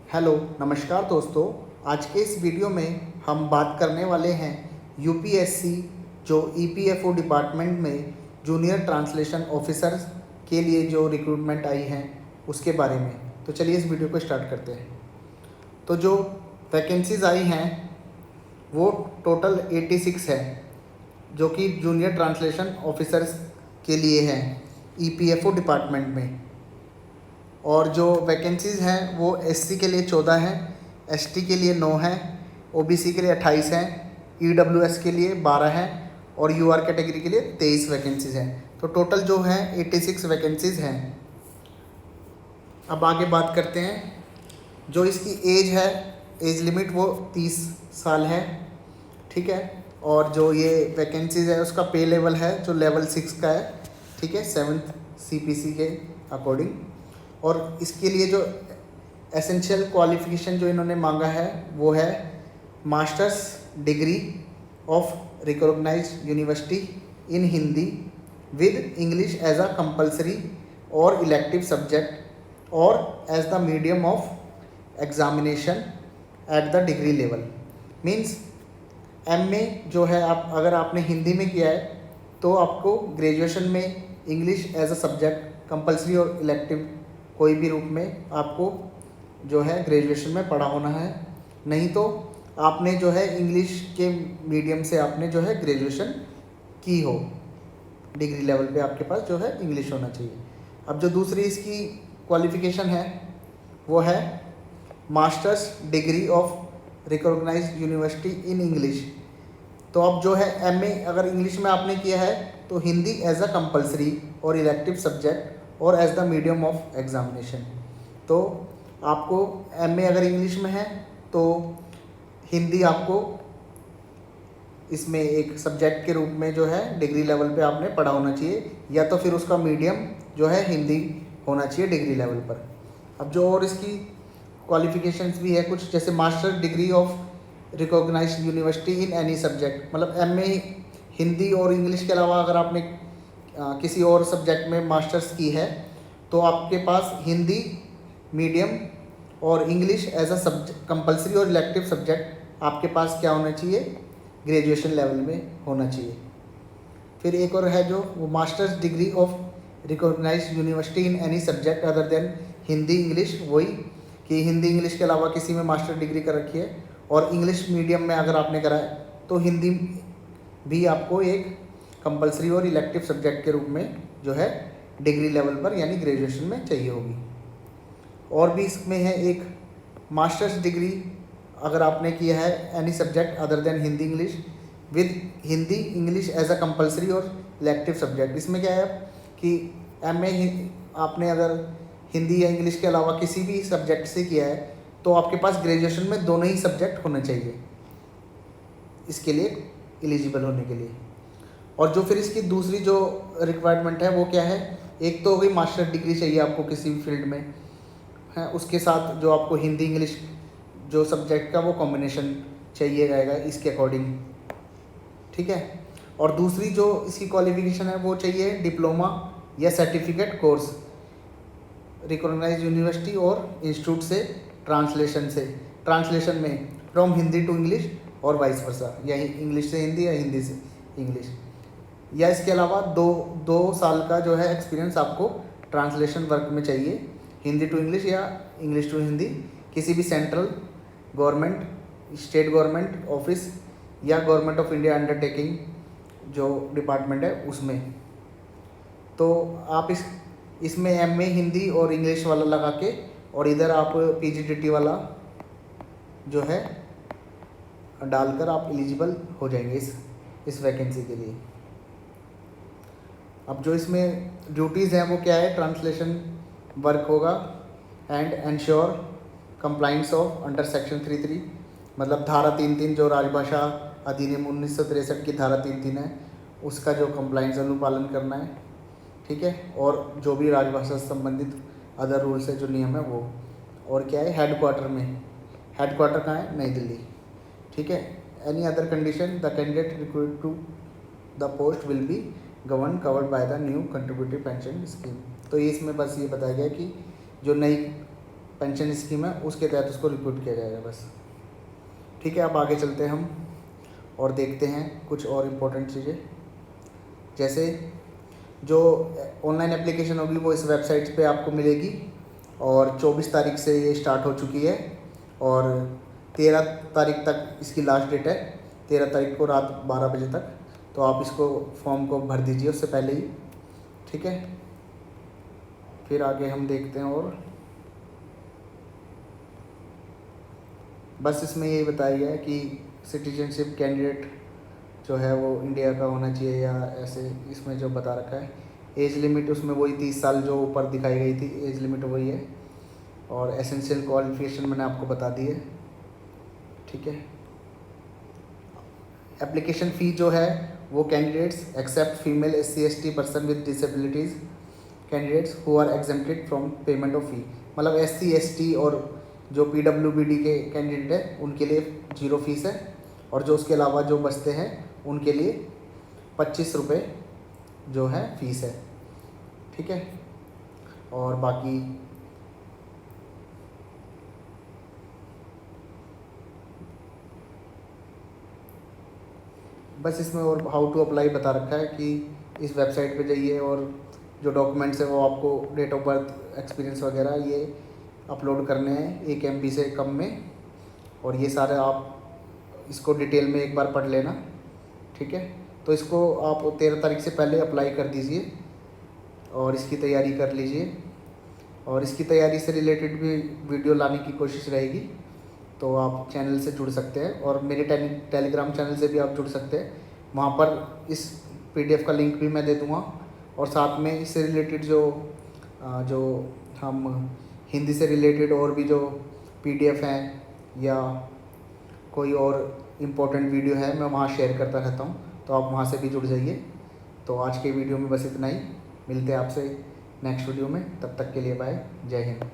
Hello नमस्कार दोस्तों। आज के इस वीडियो में हम बात करने वाले हैं यूपीएससी जो ईपीएफओ डिपार्टमेंट में जूनियर ट्रांसलेशन ऑफिसर्स के लिए जो रिक्रूटमेंट आई हैं उसके बारे में। तो चलिए इस वीडियो को स्टार्ट करते हैं। तो जो वैकेंसीज़ आई हैं वो टोटल 86 है, जो कि जूनियर ट्रांसलेशन ऑफिसर्स के लिए हैं ईपीएफओ डिपार्टमेंट में। और जो वैकेंसीज़ हैं वो एससी के लिए 14 हैं, एसटी के लिए 9 हैं, ओबीसी के लिए 28 हैं, ईडब्ल्यूएस के लिए 12 हैं और यूआर कैटेगरी के लिए 23 वैकेंसीज़ हैं। तो टोटल जो हैं 86 वैकेंसीज़ हैं। अब आगे बात करते हैं। जो इसकी एज है, एज लिमिट वो 30 साल है, ठीक है। और जो ये वैकेंसीज़ है उसका पे लेवल है जो लेवल 6 का है, ठीक है, 7th सीपीसी के अकॉर्डिंग। और इसके लिए जो एसेंशियल क्वालिफ़िकेशन जो इन्होंने मांगा है वो है masters degree of recognised university in Hindi with English as a compulsory और इलेक्टिव सब्जेक्ट और as the medium of examination at the degree level. Means MA जो है, आप अगर आपने हिंदी में किया है तो आपको ग्रेजुएशन में English as a subject compulsory और इलेक्टिव कोई भी रूप में आपको जो है ग्रेजुएशन में पढ़ा होना है। नहीं तो आपने जो है इंग्लिश के मीडियम से आपने जो है ग्रेजुएशन की हो, डिग्री लेवल पे आपके पास जो है इंग्लिश होना चाहिए। अब जो दूसरी इसकी क्वालिफ़िकेशन है वो है masters degree of recognised university in English. तो अब जो है एमए अगर इंग्लिश में आपने किया है तो हिंदी एज अ कंपलसरी और इलेक्टिव सब्जेक्ट और as the medium of examination. तो आपको एमए अगर इंग्लिश में है तो हिंदी आपको इसमें एक सब्जेक्ट के रूप में जो है डिग्री लेवल पे आपने पढ़ा होना चाहिए, या तो फिर उसका मीडियम जो है हिंदी होना चाहिए डिग्री लेवल पर। अब जो और इसकी क्वालिफिकेशंस भी है कुछ, जैसे master degree of recognised university in any subject, मतलब एमए हिंदी और इंग्लिश के अलावा अगर आपने किसी और सब्जेक्ट में मास्टर्स की है तो आपके पास हिंदी मीडियम और English as a subject compulsory और इलेक्टिव सब्जेक्ट आपके पास क्या होना चाहिए, ग्रेजुएशन लेवल में होना चाहिए। फिर एक और है जो वो masters degree of recognised university in any subject other than Hindi English, वही कि हिंदी इंग्लिश के अलावा किसी में मास्टर डिग्री कर रखी है और इंग्लिश मीडियम में अगर आपने करा है तो हिंदी भी आपको एक कंपलसरी और इलेक्टिव सब्जेक्ट के रूप में जो है डिग्री लेवल पर यानी ग्रेजुएशन में चाहिए होगी। और भी इसमें है एक मास्टर्स डिग्री अगर आपने किया है any subject other than Hindi English with Hindi English as a compulsory और इलेक्टिव सब्जेक्ट। इसमें क्या है कि एमए आपने अगर हिंदी या इंग्लिश के अलावा किसी भी सब्जेक्ट से किया है तो आपके पास ग्रेजुएशन में दोनों ही सब्जेक्ट होने चाहिए इसके लिए एलिजिबल होने के लिए। और जो फिर इसकी दूसरी जो रिक्वायरमेंट है वो क्या है, एक तो हो गई मास्टर डिग्री चाहिए आपको किसी भी फील्ड में है, उसके साथ जो आपको हिंदी इंग्लिश जो सब्जेक्ट का वो कॉम्बिनेशन चाहिए रहेगा इसके अकॉर्डिंग, ठीक है। और दूसरी जो इसकी क्वालिफिकेशन है वो चाहिए डिप्लोमा या सर्टिफिकेट कोर्स रिकॉग्नाइज्ड यूनिवर्सिटी और इंस्टीट्यूट से ट्रांसलेशन में फ्रॉम हिंदी टू इंग्लिश और वाइस वर्सा, या इंग्लिश से हिंदी या हिंदी से इंग्लिश, या इसके अलावा दो साल का जो है एक्सपीरियंस आपको ट्रांसलेशन वर्क में चाहिए, हिंदी टू इंग्लिश या इंग्लिश टू हिंदी, किसी भी central government, state government office या गवर्नमेंट ऑफ इंडिया अंडरटेकिंग जो डिपार्टमेंट है उसमें। तो आप इसमें एमए हिंदी और इंग्लिश वाला लगा के और इधर आप पीजीडीटी वाला जो है डालकर आप एलिजिबल हो जाएंगे इस वैकेंसी के लिए। अब जो इसमें ड्यूटीज़ हैं वो क्या है, ट्रांसलेशन वर्क होगा and ensure compliance of under section 33, मतलब धारा 3(3) जो राजभाषा अधिनियम 1963 की धारा 3(3) है उसका जो कंप्लाइंस अनुपालन करना है, ठीक है। और जो भी राजभाषा से संबंधित अदर रूल्स है जो नियम है वो। और क्या है, हेडक्वार्टर कहाँ है, नई दिल्ली, ठीक है। Any other condition the candidate recruited to the post will be govern covered by the new contributive pension scheme. तो ये इसमें बस ये बताया गया कि जो नई पेंशन स्कीम है उसके तहत उसको रिपोर्ट किया जाएगा बस। ठीक है, अब आगे चलते हैं हम और देखते हैं कुछ और इम्पोर्टेंट चीज़ें। जैसे जो ऑनलाइन एप्लीकेशन होगी वो इस वेबसाइट पे आपको मिलेगी और 24 तारीख से ये स्टार्ट हो चुकी है और 13 तारीख तक इसकी लास्ट डेट है, 13 तारीख को रात 12 बजे तक। तो आप इसको फॉर्म को भर दीजिए उससे पहले ही। ठीक है, फिर आगे हम देखते हैं और बस इसमें यही बताया गया है कि सिटीजनशिप कैंडिडेट जो है वो इंडिया का होना चाहिए या ऐसे इसमें जो बता रखा है। एज लिमिट उसमें वही 30 साल जो ऊपर दिखाई गई थी, एज लिमिट वही है। और एसेंशियल क्वालिफिकेशन मैंने आपको बता दी है। ठीक है, एप्लीकेशन फ़ी जो है वो candidates except female SC/ST person with disabilities candidates who are exempted from payment of fee, मतलब SC/ST और जो PWBD के कैंडिडेट है उनके लिए 0 फीस है और जो उसके अलावा जो बचते हैं उनके लिए 25 रुपये जो है फ़ीस है। ठीक है, और बाकी बस इसमें और हाउ टू अप्लाई बता रखा है कि इस वेबसाइट पे जाइए और जो डॉक्यूमेंट्स है वो आपको डेट ऑफ बर्थ, एक्सपीरियंस वगैरह ये अपलोड करने हैं 1 MB से कम में, और ये सारे आप इसको डिटेल में एक बार पढ़ लेना। ठीक है, तो इसको आप 13 तारीख से पहले अप्लाई कर दीजिए और इसकी तैयारी कर लीजिए और इसकी तैयारी से रिलेटेड भी वीडियो लाने की कोशिश रहेगी। तो आप चैनल से जुड़ सकते हैं और मेरे टेलीग्राम चैनल से भी आप जुड़ सकते हैं। वहाँ पर इस PDF का लिंक भी मैं दे दूँगा और साथ में इससे रिलेटेड जो हम हिंदी से रिलेटेड और भी जो PDF हैं या कोई और इम्पोर्टेंट वीडियो है मैं वहाँ शेयर करता रहता हूँ, तो आप वहाँ से भी जुड़ जाइए। तो आज के वीडियो में बस इतना ही, मिलते हैं आपसे नेक्स्ट वीडियो में, तब तक के लिए बाय, जय हिंद।